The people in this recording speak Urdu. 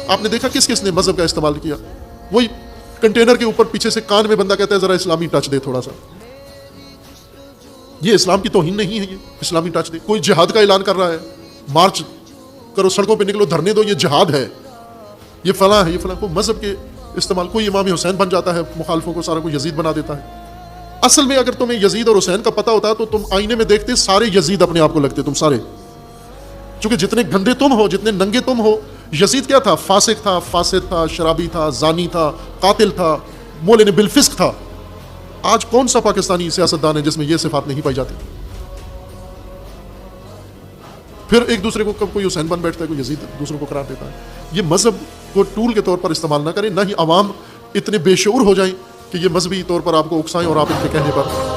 آپ نے دیکھا کس کس نے مذہب کا استعمال کیا؟ وہی کنٹینر کے اوپر پیچھے سے کان میں بندہ کہتا ہے ذرا اسلامی ٹچ دے تھوڑا سا. یہ اسلام کی توہین نہیں ہے، یہ اسلامی ٹچ دے. کوئی جہاد کا اعلان کر رہا ہے، مارچ کرو، سڑکوں پہ نکلو، دھرنے دو، یہ جہاد ہے، یہ فلاں ہے، یہ فلاں. کو مذہب کے استعمال. کوئی امام حسین بن جاتا ہے، مخالفوں کو سارا کو یزید بنا دیتا ہے. اصل میں اگر تمہیں یزید اور حسین کا پتہ ہوتا تو تم آئینے میں دیکھتے سارے یزید اپنے آپ کو لگتے، تم سارے. چونکہ جتنے گندے تم ہو، جتنے ننگے تم ہو. یزید کیا تھا؟ فاسق تھا، فاسد تھا، شرابی تھا، زانی تھا، قاتل تھا، مولن بالفسق تھا. آج کون سا پاکستانی سیاستدان ہے جس میں یہ صفات نہیں پائی جاتی؟ پھر ایک دوسرے کو کب کوئی حسین بن بیٹھتا ہے، کوئی یزید دوسروں کو قرار دیتا ہے. یہ مذہب کو ٹول کے طور پر استعمال نہ کریں، نہ ہی عوام اتنے بے شعور ہو جائیں کہ یہ مذہبی طور پر آپ کو اکسائیں اور آپ ان کے کہنے پر